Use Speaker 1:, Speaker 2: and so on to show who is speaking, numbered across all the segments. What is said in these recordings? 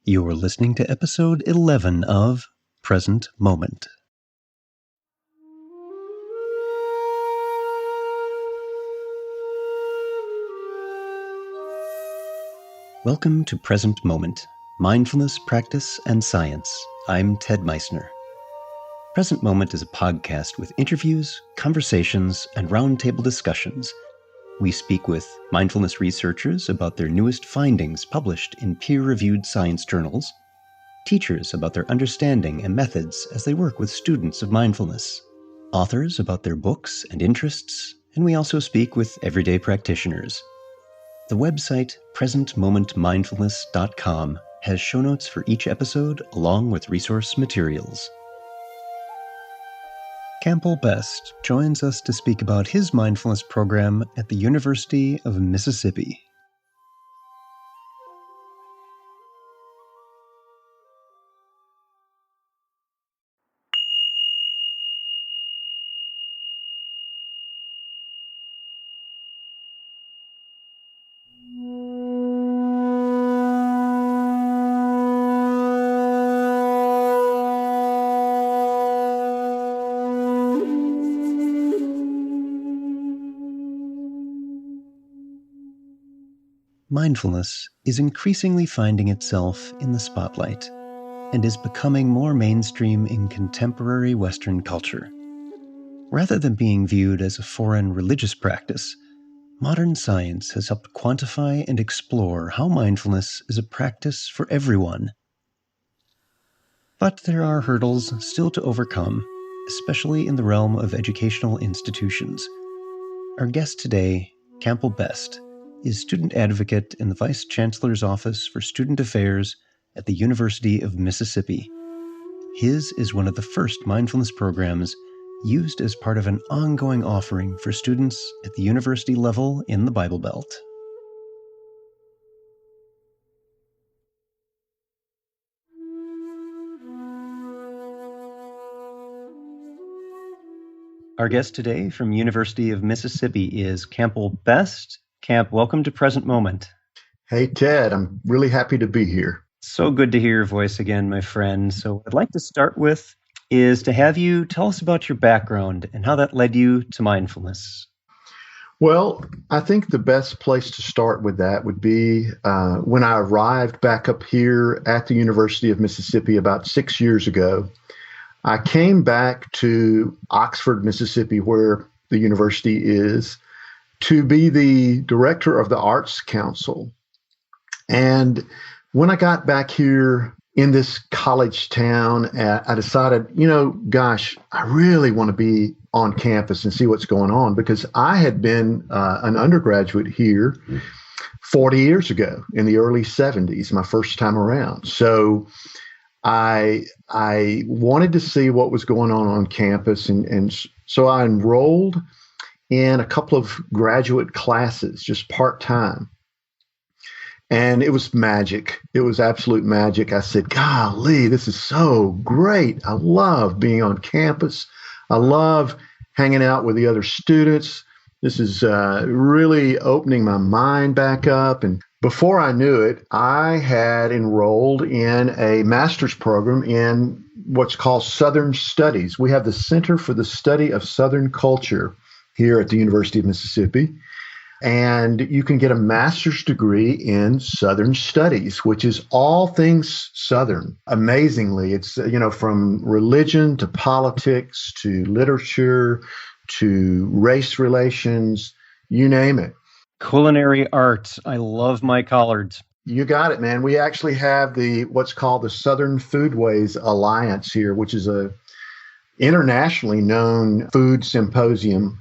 Speaker 1: You're listening to episode 11 of Present Moment. Welcome to Present Moment, Mindfulness, Practice, and Science. I'm Ted Meissner. Present Moment is a podcast with interviews, conversations, and roundtable discussions. We speak with mindfulness researchers about their newest findings published in peer-reviewed science journals, teachers about their understanding and methods as they work with students of mindfulness, authors about their books and interests, and we also speak with everyday practitioners. The website presentmomentmindfulness.com has show notes for each episode along with resource materials. Campbell joins us to speak about his mindfulness program at the University of Mississippi. Mindfulness is increasingly finding itself in the spotlight and is becoming more mainstream in contemporary Western culture. Rather than being viewed as a foreign religious practice, modern science has helped quantify and explore how mindfulness is a practice for everyone. But there are hurdles still to overcome, especially in the realm of educational institutions. Our guest today, Campbell is student advocate in the Vice Chancellor's Office for Student Affairs at the University of Mississippi. His is one of the first mindfulness programs used as part of an ongoing offering for students at the university level in the Bible Belt. Our guest today from University of Mississippi is Campbell Best. Camp, welcome to Present Moment.
Speaker 2: Hey, Ted. I'm really happy to be here.
Speaker 1: So good to hear your voice again, my friend. So what I'd like to start with is to have you tell us about your background and how that led you to mindfulness.
Speaker 2: Well, I think the best place to start with that would be when I arrived back up here at the University of Mississippi about 6 years ago. I came back to Oxford, Mississippi, where the university is, to be the director of the Arts Council. And when I got back here in this college town, I decided, I really want to be on campus and see what's going on, because I had been an undergraduate here 40 years ago in the early 70s, my first time around. So I wanted to see what was going on campus. And so I enrolled in a couple of graduate classes, just part-time. And it was magic. It was absolute magic. I said, golly, this is so great. I love being on campus. I love hanging out with the other students. This is really opening my mind back up. And before I knew it, I had enrolled in a master's program in what's called Southern Studies. We have the Center for the Study of Southern Culture here at the University of Mississippi. And you can get a master's degree in Southern Studies, which is all things Southern. Amazingly, it's, from religion to politics to literature to race relations, you name it.
Speaker 1: Culinary arts. I love my collards.
Speaker 2: You got it, man. We actually have what's called the Southern Foodways Alliance here, which is a internationally known food symposium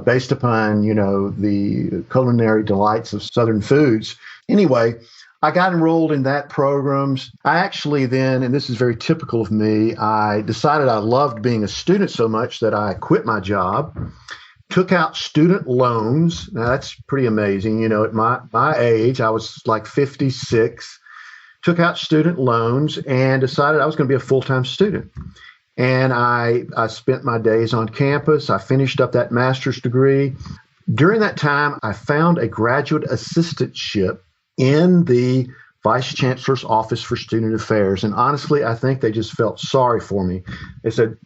Speaker 2: based upon, the culinary delights of Southern foods. Anyway, I got enrolled in that programs. I actually then, and this is very typical of me, I decided I loved being a student so much that I quit my job, took out student loans. Now, that's pretty amazing. At my age, I was like 56, took out student loans and decided I was going to be a full-time student. And I spent my days on campus. I finished up that master's degree. During that time, I found a graduate assistantship in the Vice Chancellor's Office for Student Affairs. And honestly, I think they just felt sorry for me. They said,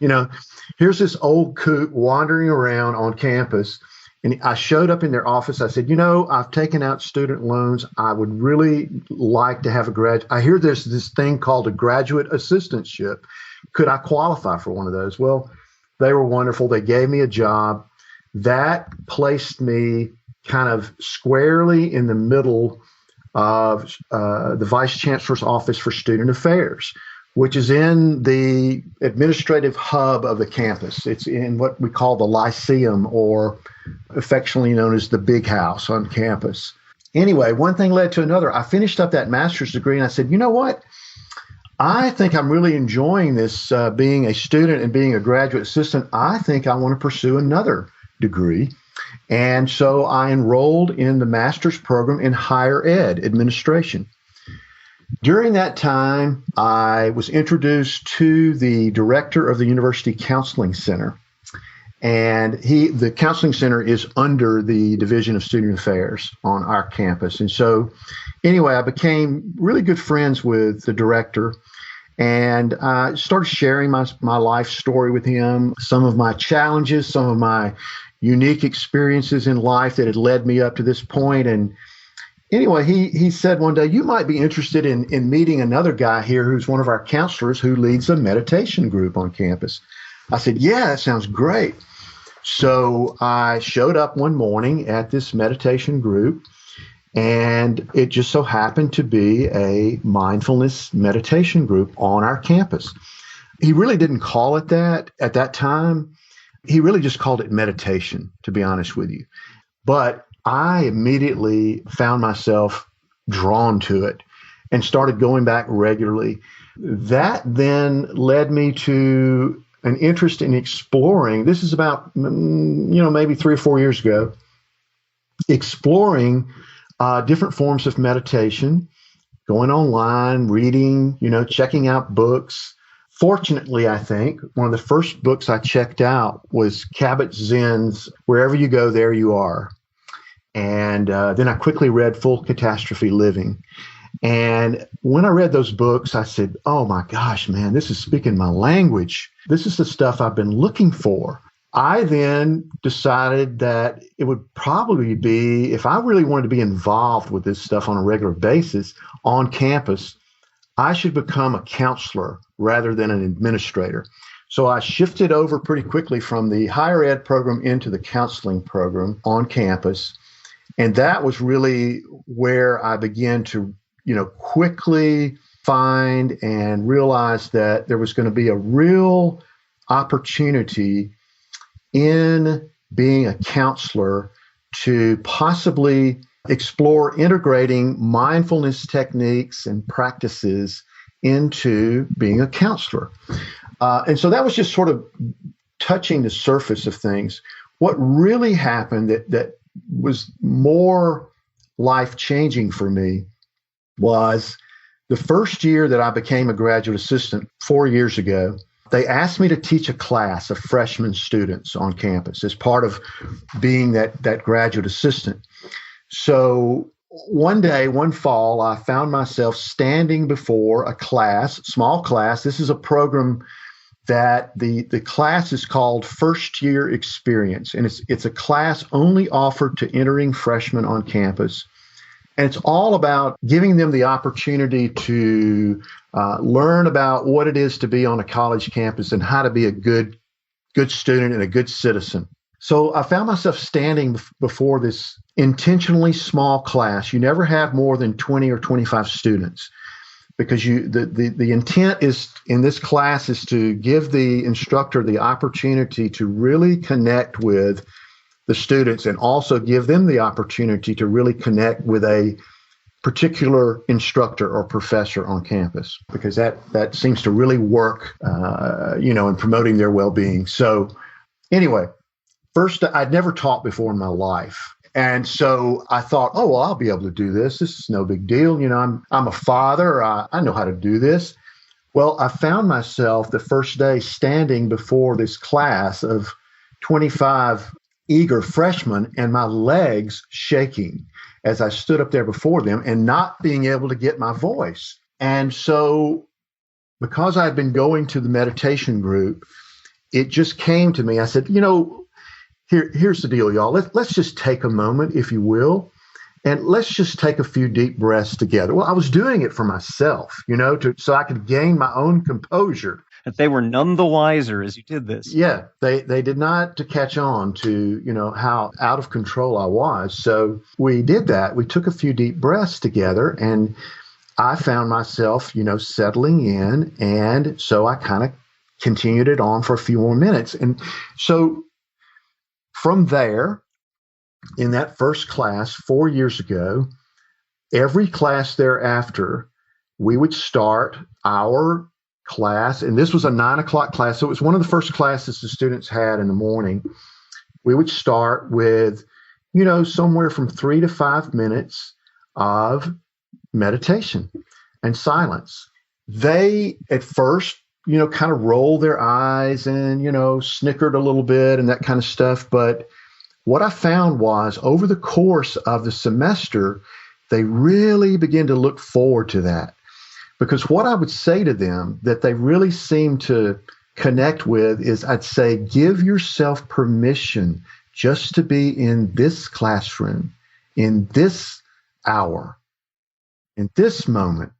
Speaker 2: here's this old coot wandering around on campus. And I showed up in their office. I said, I've taken out student loans. I would really like to have I hear there's this thing called a graduate assistantship. Could I qualify for one of those? Well, they were wonderful. They gave me a job. That placed me kind of squarely in the middle of the Vice Chancellor's Office for Student Affairs, which is in the administrative hub of the campus. It's in what we call the Lyceum, or affectionately known as the Big House on campus. Anyway, one thing led to another. I finished up that master's degree and I said, you know what? I think I'm really enjoying this being a student and being a graduate assistant. I think I want to pursue another degree. And so I enrolled in the master's program in higher ed administration. During that time, I was introduced to the director of the University Counseling Center. And the Counseling Center is under the Division of Student Affairs on our campus. And so anyway, I became really good friends with the director. And I started sharing my life story with him, some of my challenges, some of my unique experiences in life that had led me up to this point. And anyway, he said one day, you might be interested in meeting another guy here who's one of our counselors who leads a meditation group on campus. I said, yeah, that sounds great. So I showed up one morning at this meditation group, and it just so happened to be a mindfulness meditation group on our campus. He really didn't call it that at that time. He really just called it meditation, to be honest with you. But I immediately found myself drawn to it and started going back regularly. That then led me to an interest in exploring. This is about, maybe 3 or 4 years ago, exploring different forms of meditation, going online, reading, checking out books. Fortunately, I think one of the first books I checked out was Kabat-Zinn's Wherever You Go, There You Are. And then I quickly read Full Catastrophe Living. And when I read those books, I said, oh my gosh, man, this is speaking my language. This is the stuff I've been looking for. I then decided that it would probably be, if I really wanted to be involved with this stuff on a regular basis on campus, I should become a counselor rather than an administrator. So I shifted over pretty quickly from the higher ed program into the counseling program on campus. And that was really where I began to, quickly find and realize that there was going to be a real opportunity in being a counselor to possibly explore integrating mindfulness techniques and practices into being a counselor. And so that was just sort of touching the surface of things. What really happened that was more life-changing for me was the first year that I became a graduate assistant 4 years ago. They asked me to teach a class of freshman students on campus as part of being that graduate assistant. So one day, one fall, I found myself standing before a class, small class. This is a program that the class is called First Year Experience, and it's a class only offered to entering freshmen on campus. And it's all about giving them the opportunity to learn about what it is to be on a college campus and how to be a good student and a good citizen. So I found myself standing before this intentionally small class. You never have more than 20 or 25 students, because the intent is in this class is to give the instructor the opportunity to really connect with the students and also give them the opportunity to really connect with a particular instructor or professor on campus, because that seems to really work, in promoting their well-being. So anyway, first, I'd never taught before in my life. And so I thought, oh, well, I'll be able to do this. This is no big deal. I'm a father. I know how to do this. Well, I found myself the first day standing before this class of 25 eager freshmen and my legs shaking. as I stood up there before them and not being able to get my voice. And so because I had been going to the meditation group, it just came to me. I said, here's the deal, y'all. Let's just take a moment, if you will, and let's just take a few deep breaths together. Well, I was doing it for myself, so I could gain my own composure.
Speaker 1: That they were none the wiser as you did this.
Speaker 2: Yeah, they did not to catch on to, how out of control I was. So we did that. We took a few deep breaths together, and I found myself, settling in. And so I kind of continued it on for a few more minutes. And so from there, in that first class 4 years ago, every class thereafter, we would start our class, and this was a 9:00 class, so it was one of the first classes the students had in the morning. We would start with, somewhere from 3 to 5 minutes of meditation and silence. They, at first, kind of rolled their eyes and, snickered a little bit and that kind of stuff. But what I found was over the course of the semester, they really began to look forward to that. Because what I would say to them that they really seem to connect with is I'd say, give yourself permission just to be in this classroom, in this hour, in this moment.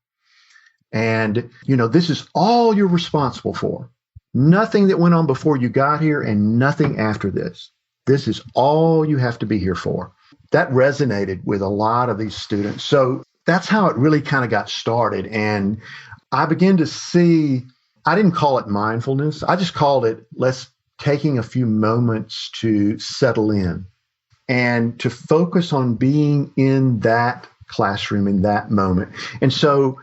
Speaker 2: And, this is all you're responsible for. Nothing that went on before you got here and nothing after this. This is all you have to be here for. That resonated with a lot of these students. So that's how it really kind of got started. And I began to see, I didn't call it mindfulness. I just called it taking a few moments to settle in and to focus on being in that classroom in that moment. And so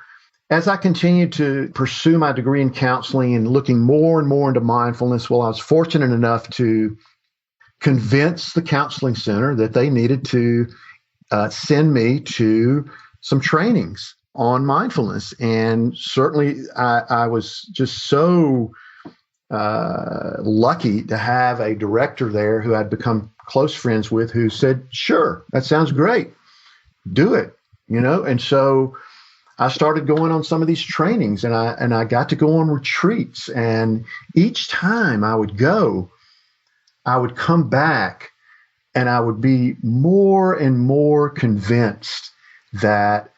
Speaker 2: as I continued to pursue my degree in counseling and looking more and more into mindfulness, well, I was fortunate enough to convince the counseling center that they needed to send me to some trainings on mindfulness. And certainly I was just so lucky to have a director there who I'd become close friends with who said, sure, that sounds great. Do it, And so I started going on some of these trainings and I got to go on retreats. And each time I would go, I would come back and I would be more and more convinced that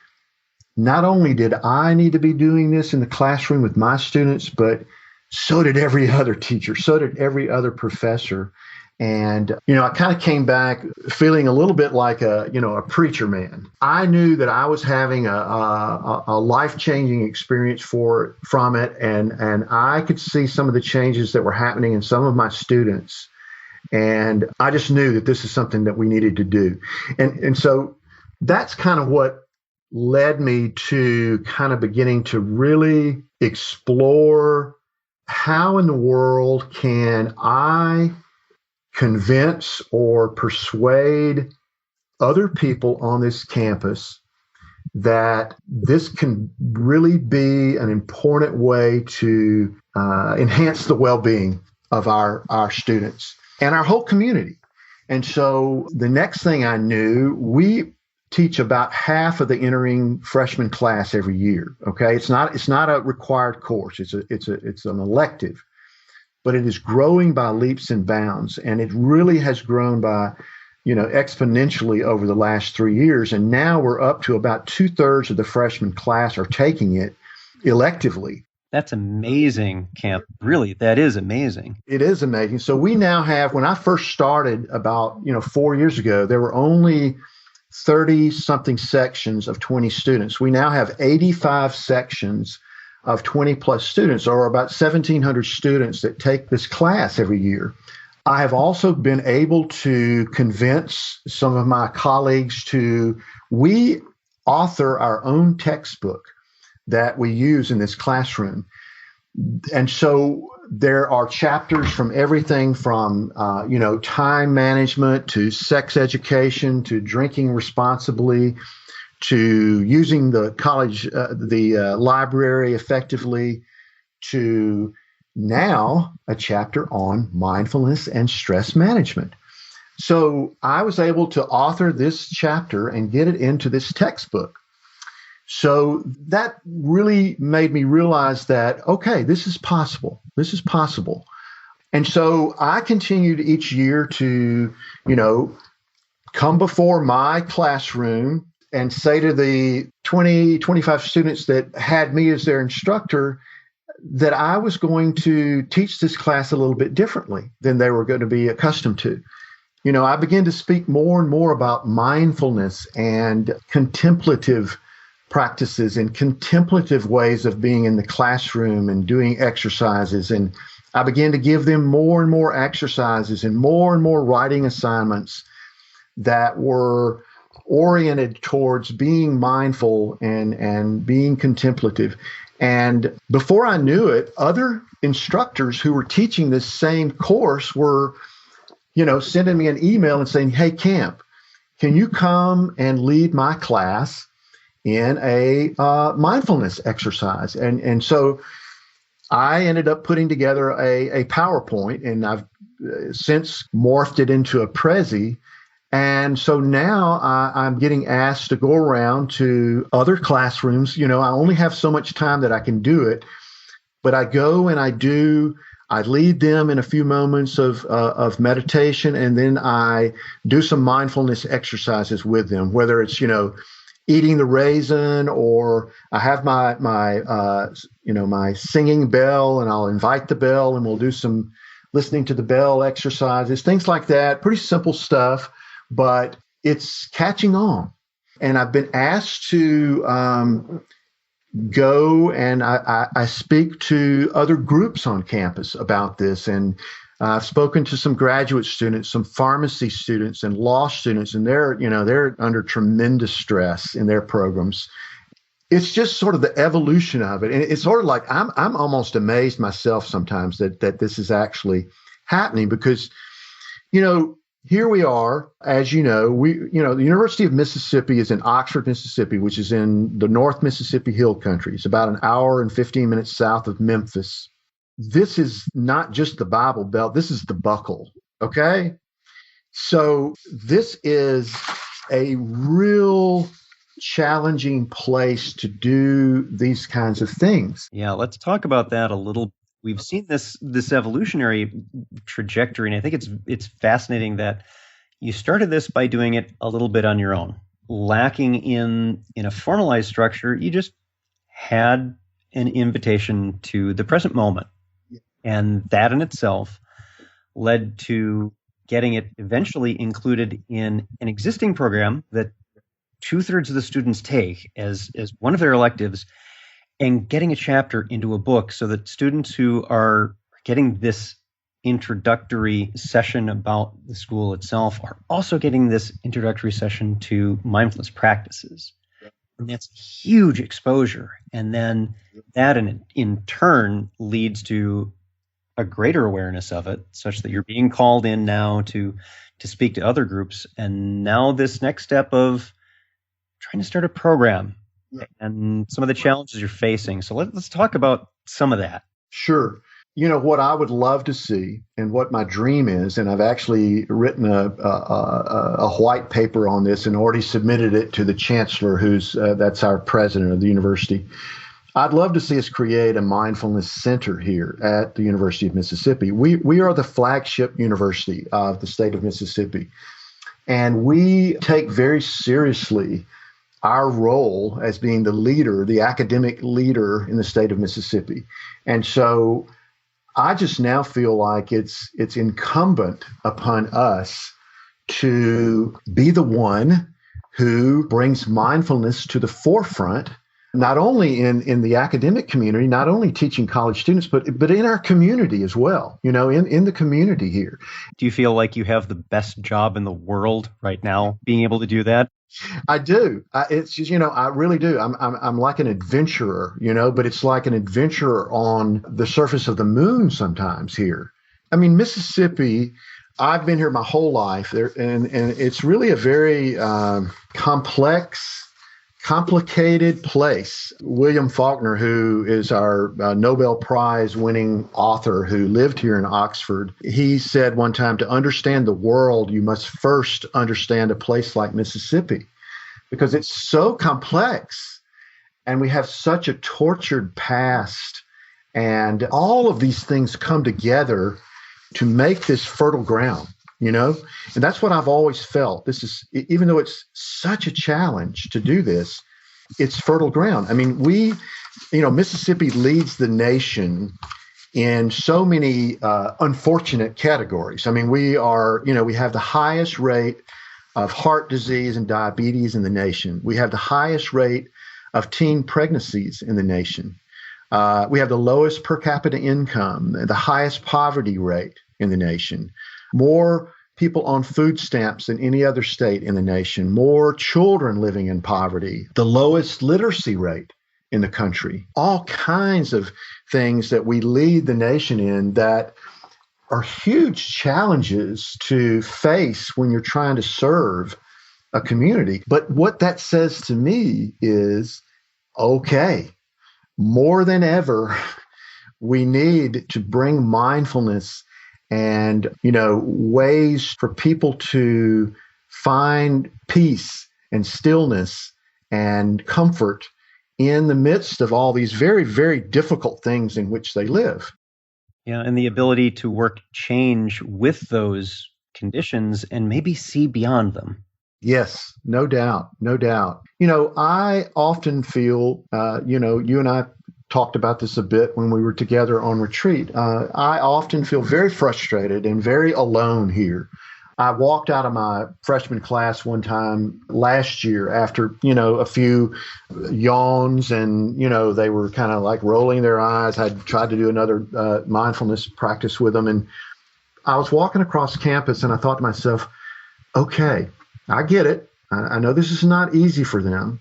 Speaker 2: not only did I need to be doing this in the classroom with my students, but so did every other teacher, so did every other professor. And, I kind of came back feeling a little bit like a preacher man. I knew that I was having a life-changing experience from it. And I could see some of the changes that were happening in some of my students. And I just knew that this is something that we needed to do. And so that's kind of what led me to kind of beginning to really explore how in the world can I convince or persuade other people on this campus that this can really be an important way to enhance the well-being of our students and our whole community. And so the next thing I knew, we teach about half of the entering freshman class every year. Okay, it's not a required course. It's an elective, but it is growing by leaps and bounds, and it really has grown by exponentially over the last 3 years. And now we're up to about 2/3 of the freshman class are taking it electively.
Speaker 1: That's amazing, Camp. Really, that is amazing.
Speaker 2: It is amazing. So we now have, when I first started about 4 years ago, there were only 30-something sections of 20 students. We now have 85 sections of 20 plus students, or about 1,700 students that take this class every year. I have also been able to convince some of my colleagues we author our own textbook that we use in this classroom. And so there are chapters from everything from, time management to sex education to drinking responsibly to using the college, the library effectively, to now a chapter on mindfulness and stress management. So I was able to author this chapter and get it into this textbook. So that really made me realize that, okay, this is possible. This is possible. And so I continued each year to, come before my classroom and say to the 20, 25 students that had me as their instructor that I was going to teach this class a little bit differently than they were going to be accustomed to. I began to speak more and more about mindfulness and contemplative practices and contemplative ways of being in the classroom and doing exercises. And I began to give them more and more exercises and more writing assignments that were oriented towards being mindful and being contemplative. And before I knew it, other instructors who were teaching this same course were, sending me an email and saying, "Hey, Camp, can you come and lead my class in a mindfulness exercise?" And so I ended up putting together a PowerPoint, and I've since morphed it into a Prezi. And so now I'm getting asked to go around to other classrooms. I only have so much time that I can do it, but I go and I lead them in a few moments of meditation, and then I do some mindfulness exercises with them, whether it's, eating the raisin, or I have my singing bell, and I'll invite the bell, and we'll do some listening to the bell exercises, things like that. Pretty simple stuff, but it's catching on. And I've been asked to go and I speak to other groups on campus about this. And I've spoken to some graduate students, some pharmacy students, and law students, and they're under tremendous stress in their programs. It's just sort of the evolution of it. And it's sort of like I'm almost amazed myself sometimes that this is actually happening, because, here we are, as you know, the University of Mississippi is in Oxford, Mississippi, which is in the North Mississippi Hill Country. It's about an hour and 15 minutes south of Memphis. This is not just the Bible Belt. This is the buckle. Okay. So this is a real challenging place to do these kinds of things.
Speaker 1: Yeah, let's talk about that a little. We've seen this evolutionary trajectory, and I think it's fascinating that you started this by doing it a little bit on your own, lacking in a formalized structure. You just had an invitation to the present moment, and that in itself led to getting it eventually included in an existing program that 2/3 of the students take as one of their electives, and getting a chapter into a book so that students who are getting this introductory session about the school itself are also getting this introductory session to mindfulness practices. And that's huge exposure. And then that in turn leads to a greater awareness of it, such that you're being called in now to speak to other groups. And now this next step of trying to start a program and some of the challenges you're facing. So let's talk about some of that.
Speaker 2: Sure. What I would love to see, and what my dream is, and I've actually written a white paper on this and already submitted it to the chancellor, that's our president of the university. I'd love to see us create a mindfulness center here at the University of Mississippi. We are the flagship university of the state of Mississippi, and we take very seriously our role as being the leader, the academic leader in the state of Mississippi. And so I just now feel like it's incumbent upon us to be the one who brings mindfulness to the forefront, not only in the academic community, not only teaching college students, but in our community as well, in the community here.
Speaker 1: Do you feel like you have the best job in the world right now, being able to do that?
Speaker 2: I do. It's just, I really do. I'm like an adventurer, but it's like an adventurer on the surface of the moon sometimes here. I mean, Mississippi, I've been here my whole life, and it's really a very complex complicated place. William Faulkner, who is our Nobel Prize winning author who lived here in Oxford, he said one time, to understand the world, you must first understand a place like Mississippi, because it's so complex and we have such a tortured past, and all of these things come together to make this fertile ground. And that's what I've always felt. This is, even though it's such a challenge to do this, it's fertile ground. I mean, Mississippi leads the nation in so many unfortunate categories. I mean, we have the highest rate of heart disease and diabetes in the nation. We have the highest rate of teen pregnancies in the nation. We have the lowest per capita income, the highest poverty rate in the nation. More people on food stamps than any other state in the nation, more children living in poverty, the lowest literacy rate in the country, all kinds of things that we lead the nation in that are huge challenges to face when you're trying to serve a community. But what that says to me is, okay, more than ever, we need to bring mindfulness and, ways for people to find peace and stillness and comfort in the midst of all these very, very difficult things in which they live.
Speaker 1: Yeah, and the ability to work change with those conditions and maybe see beyond them.
Speaker 2: Yes, no doubt, no doubt. I often feel, you and I talked about this a bit when we were together on retreat. I often feel very frustrated and very alone here. I walked out of my freshman class one time last year after, a few yawns and, they were kind of like rolling their eyes. I'd tried to do another mindfulness practice with them. And I was walking across campus and I thought to myself, okay, I get it. I know this is not easy for them,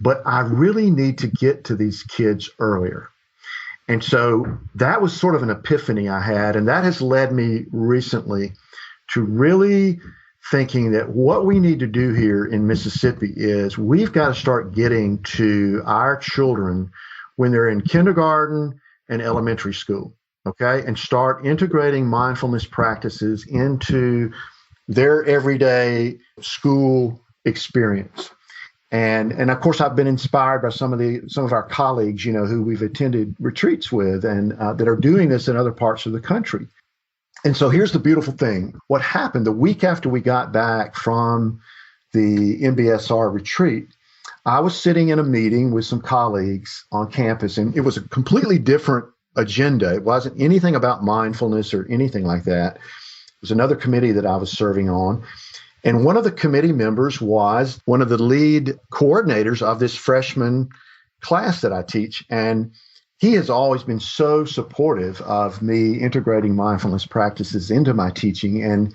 Speaker 2: but I really need to get to these kids earlier. And so that was sort of an epiphany I had. And that has led me recently to really thinking that what we need to do here in Mississippi is we've got to start getting to our children when they're in kindergarten and elementary school, okay? And start integrating mindfulness practices into their everyday school experience. And of course, I've been inspired by some of our colleagues, who we've attended retreats with and that are doing this in other parts of the country. And so here's the beautiful thing. What happened the week after we got back from the MBSR retreat, I was sitting in a meeting with some colleagues on campus, and it was a completely different agenda. It wasn't anything about mindfulness or anything like that. It was another committee that I was serving on. And one of the committee members was one of the lead coordinators of this freshman class that I teach. And he has always been so supportive of me integrating mindfulness practices into my teaching. And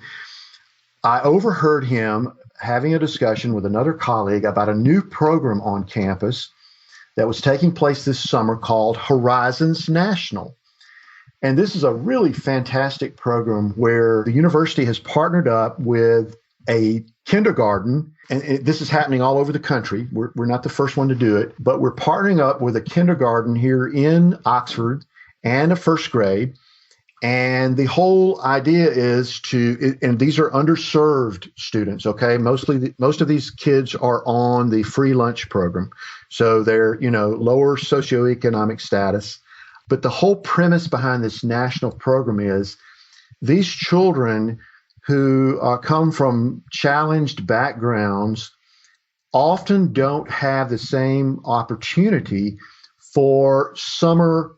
Speaker 2: I overheard him having a discussion with another colleague about a new program on campus that was taking place this summer called Horizons National. And this is a really fantastic program where the university has partnered up with a kindergarten, and this is happening all over the country. We're not the first one to do it, but we're partnering up with a kindergarten here in Oxford and a first grade. And the whole idea is and these are underserved students, okay? Most of these kids are on the free lunch program. So they're, lower socioeconomic status. But the whole premise behind this national program is these children who come from challenged backgrounds often don't have the same opportunity for summer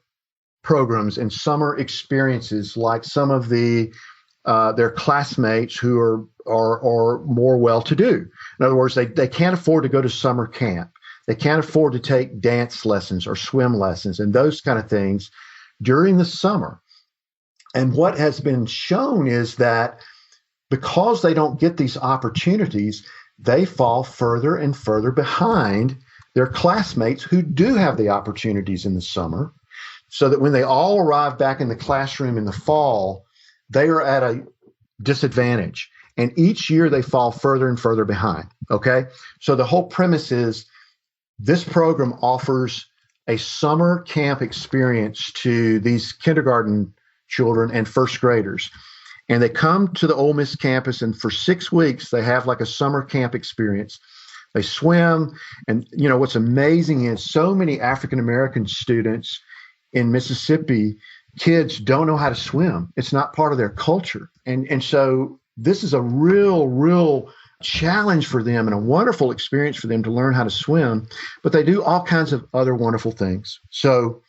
Speaker 2: programs and summer experiences like some of their classmates who are more well-to-do. In other words, they can't afford to go to summer camp. They can't afford to take dance lessons or swim lessons and those kind of things during the summer. And what has been shown is that because they don't get these opportunities, they fall further and further behind their classmates who do have the opportunities in the summer, so that when they all arrive back in the classroom in the fall, they are at a disadvantage. And each year they fall further and further behind, okay? So the whole premise is This program offers a summer camp experience to these kindergarten children and first graders. And they come to the Ole Miss campus, and for 6 weeks, they have like a summer camp experience. They swim. And, what's amazing is so many African American students in Mississippi, kids don't know how to swim. It's not part of their culture. And so this is a real challenge for them and a wonderful experience for them to learn how to swim. But they do all kinds of other wonderful things. So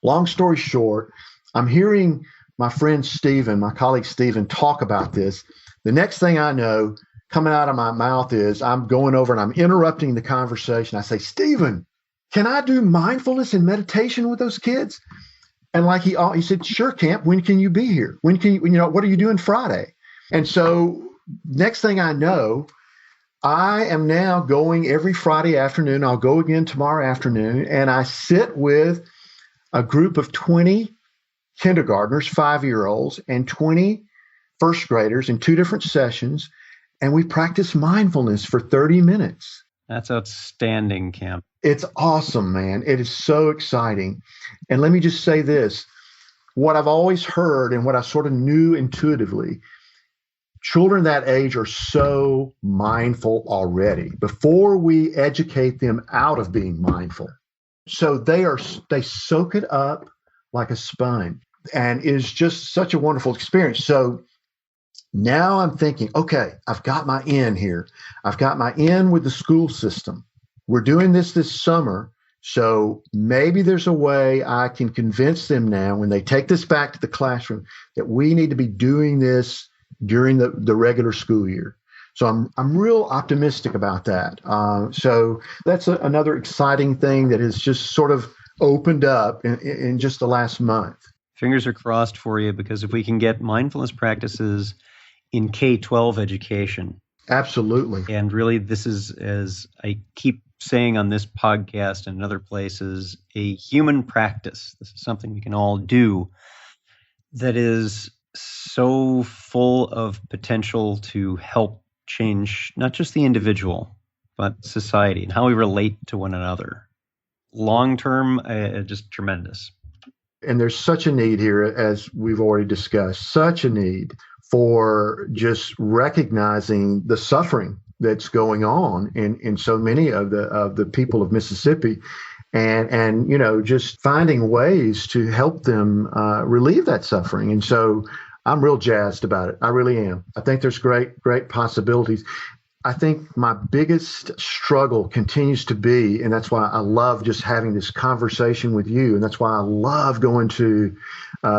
Speaker 2: long story short, I'm hearing my friend Stephen, my colleague Stephen, talk about this. The next thing I know, coming out of my mouth is I'm going over and I'm interrupting the conversation. I say, Stephen, can I do mindfulness and meditation with those kids? And like he said, sure, Camp, when can you be here? When can you, what are you doing Friday? And so next thing I know, I am now going every Friday afternoon. I'll go again tomorrow afternoon, and I sit with a group of 20 kindergartners, 5-year-olds, and 20 first graders in 2 different sessions, and we practice mindfulness for 30 minutes.
Speaker 1: That's outstanding, Camp.
Speaker 2: It's awesome, man. It is so exciting. And let me just say this. What I've always heard and what I sort of knew intuitively, children that age are so mindful already before we educate them out of being mindful. So they soak it up like a sponge, and it is just such a wonderful experience. So now I'm thinking, okay, I've got my in here. I've got my in with the school system. We're doing this summer, so maybe there's a way I can convince them now when they take this back to the classroom that we need to be doing this during the regular school year. So I'm real optimistic about that. So that's another exciting thing that has just sort of opened up in just the last month.
Speaker 1: Fingers are crossed for you, because if we can get mindfulness practices in K-12 education.
Speaker 2: Absolutely.
Speaker 1: And really, this is, as I keep saying on this podcast and in other places, a human practice. This is something we can all do that is so full of potential to help change not just the individual, but society and how we relate to one another. Long term, just tremendous.
Speaker 2: And there's such a need here, as we've already discussed, such a need for just recognizing the suffering that's going on in so many of the people of Mississippi, and just finding ways to help them relieve that suffering. And so I'm real jazzed about it. I really am. I think there's great possibilities. I think my biggest struggle continues to be, and that's why I love just having this conversation with you, and that's why I love going to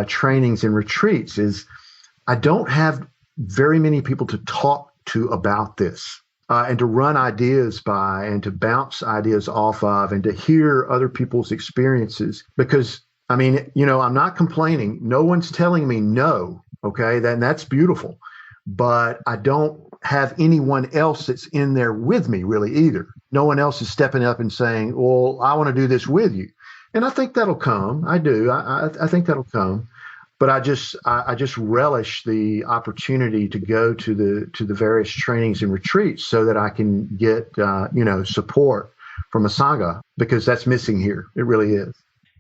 Speaker 2: trainings and retreats, is I don't have very many people to talk to about this and to run ideas by and to bounce ideas off of and to hear other people's experiences. Because, I'm not complaining. No one's telling me no, okay? That's beautiful. But I don't have anyone else that's in there with me really either. No one else is stepping up and saying, well, I want to do this with you. And I think that'll come. I do. I think that'll come. But I just relish the opportunity to go to the various trainings and retreats so that I can get support from a Sangha, because that's missing here. It really is.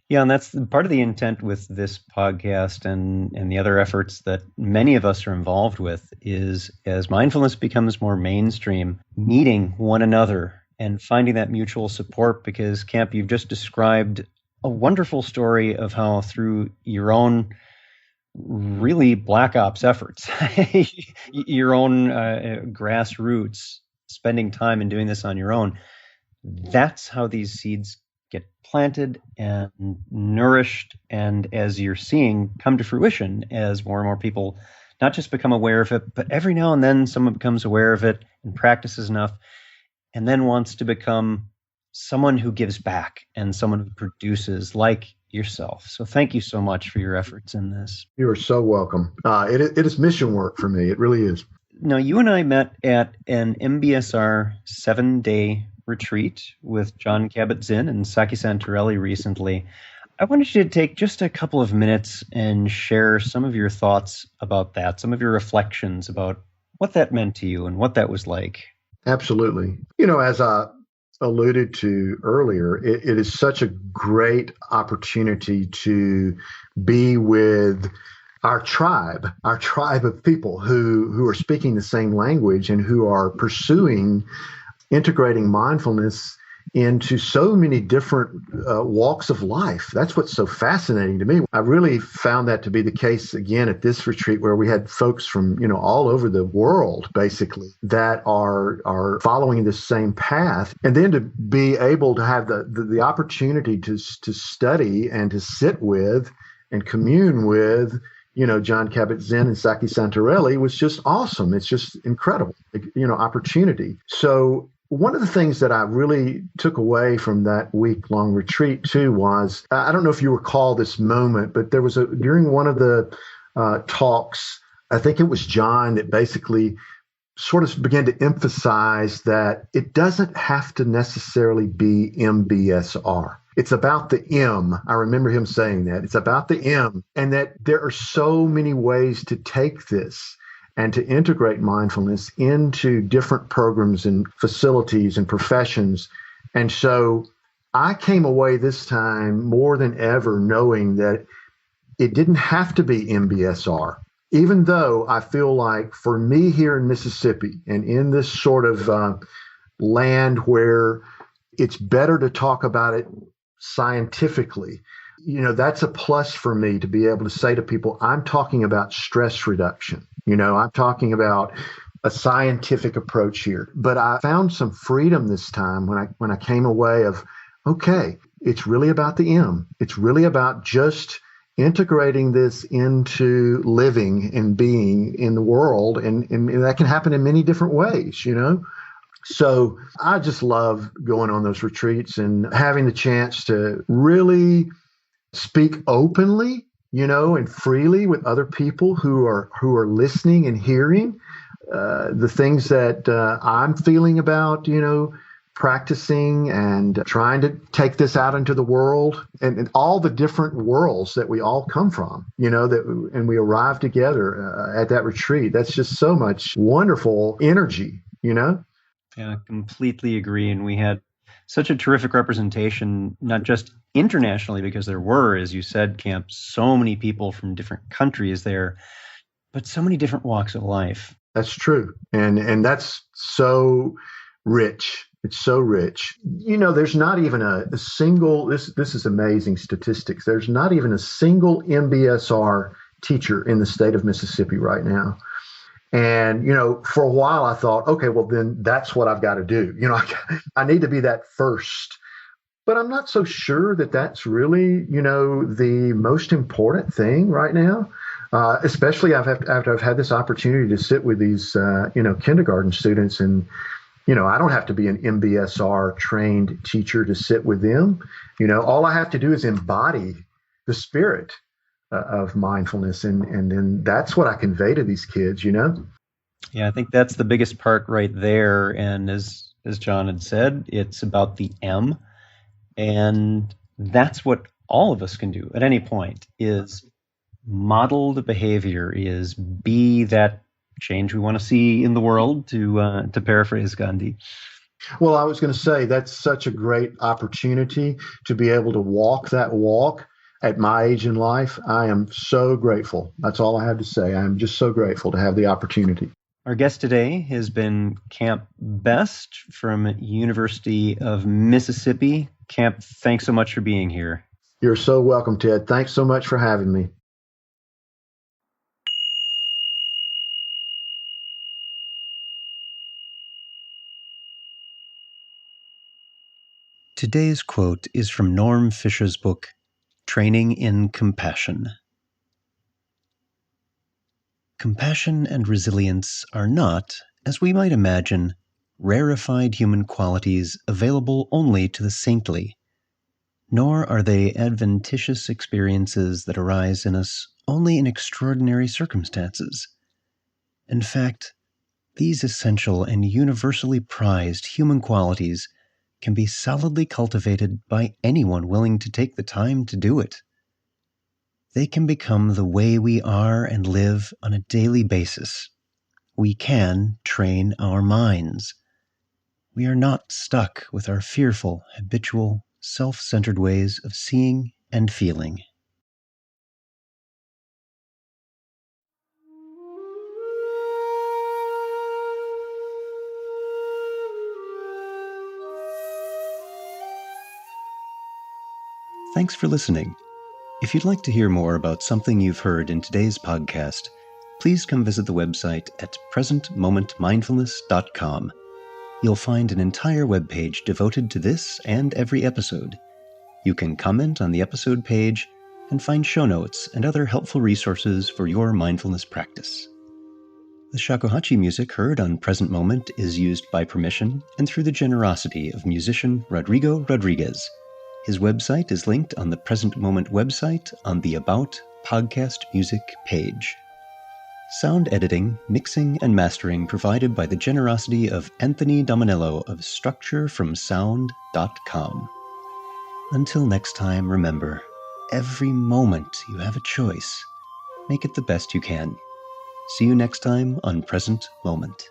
Speaker 1: Yeah, and that's part of the intent with this podcast and the other efforts that many of us are involved with, is as mindfulness becomes more mainstream, meeting one another and finding that mutual support. Because, Camp, you've just described a wonderful story of how through your own really black ops efforts, your own grassroots, spending time and doing this on your own, that's how these seeds get planted and nourished, and as you're seeing, come to fruition as more and more people not just become aware of it, but every now and then someone becomes aware of it and practices enough and then wants to become someone who gives back and someone who produces, like yourself. So thank you so much for your efforts in this.
Speaker 2: You are so welcome. It is mission work for me. It really is.
Speaker 1: Now, you and I met at an MBSR 7-day retreat with John Kabat-Zinn and Saki Santorelli recently. I wanted you to take just a couple of minutes and share some of your thoughts about that, some of your reflections about what that meant to you and what that was like.
Speaker 2: Absolutely. As alluded to earlier, it is such a great opportunity to be with our tribe of people who are speaking the same language and who are pursuing integrating mindfulness into so many different walks of life. That's what's so fascinating to me. I really found that to be the case again at this retreat, where we had folks from all over the world basically that are following this same path, and then to be able to have the opportunity to study and to sit with and commune with John Kabat-Zinn and Saki Santorelli was just awesome. It's just incredible, opportunity. So one of the things that I really took away from that week-long retreat too was, I don't know if you recall this moment, but there was during one of the talks, I think it was John that basically sort of began to emphasize that it doesn't have to necessarily be MBSR. It's about the M. I remember him saying that. It's about the M, and that there are so many ways to take this and to integrate mindfulness into different programs and facilities and professions. And so I came away this time more than ever knowing that it didn't have to be MBSR, even though I feel like for me here in Mississippi and in this sort of land where it's better to talk about it scientifically, that's a plus for me to be able to say to people, I'm talking about stress reduction. I'm talking about a scientific approach here. But I found some freedom this time when I came away of, okay, it's really about the M. It's really about just integrating this into living and being in the world. And that can happen in many different ways, So I just love going on those retreats and having the chance to really speak openly, and freely with other people who are listening and hearing the things that I'm feeling about, practicing and trying to take this out into the world and all the different worlds that we all come from, and we arrive together at that retreat. That's just so much wonderful energy,
Speaker 1: Yeah, completely agree. And we had such a terrific representation, not just internationally, because there were, as you said, Camp, so many people from different countries there, but so many different walks of life.
Speaker 2: That's true. And that's so rich. It's so rich. There's not even a single, this is amazing statistics. There's not even a single MBSR teacher in the state of Mississippi right now. And, for a while I thought, okay, well, then that's what I've got to do. I need to be that first. But I'm not so sure that that's really, the most important thing right now, especially after I've had this opportunity to sit with these, kindergarten students. And, I don't have to be an MBSR trained teacher to sit with them. All I have to do is embody the spirit of mindfulness. And then that's what I convey to these kids,
Speaker 1: Yeah, I think that's the biggest part right there. And as John had said, it's about the M. And that's what all of us can do at any point, is model the behavior, is be that change we want to see in the world, to paraphrase Gandhi.
Speaker 2: Well, I was going to say that's such a great opportunity to be able to walk that walk. At my age in life, I am so grateful. That's all I have to say. I'm just so grateful to have the opportunity.
Speaker 1: Our guest today has been Camp Best from University of Mississippi. Camp, thanks so much for being here.
Speaker 2: You're so welcome, Ted. Thanks so much for having me.
Speaker 1: Today's quote is from Norm Fisher's book, Training in Compassion. Compassion and resilience are not, as we might imagine, rarefied human qualities available only to the saintly, nor are they adventitious experiences that arise in us only in extraordinary circumstances. In fact, these essential and universally prized human qualities can be solidly cultivated by anyone willing to take the time to do it. They can become the way we are and live on a daily basis. We can train our minds. We are not stuck with our fearful, habitual, self-centered ways of seeing and feeling. Thanks for listening. If you'd like to hear more about something you've heard in today's podcast, please come visit the website at presentmomentmindfulness.com. You'll find an entire webpage devoted to this and every episode. You can comment on the episode page and find show notes and other helpful resources for your mindfulness practice. The shakuhachi music heard on Present Moment is used by permission and through the generosity of musician Rodrigo Rodriguez. His website is linked on the Present Moment website on the About Podcast Music page. Sound editing, mixing, and mastering provided by the generosity of Anthony Dominello of StructureFromSound.com. Until next time, remember, every moment you have a choice. Make it the best you can. See you next time on Present Moment.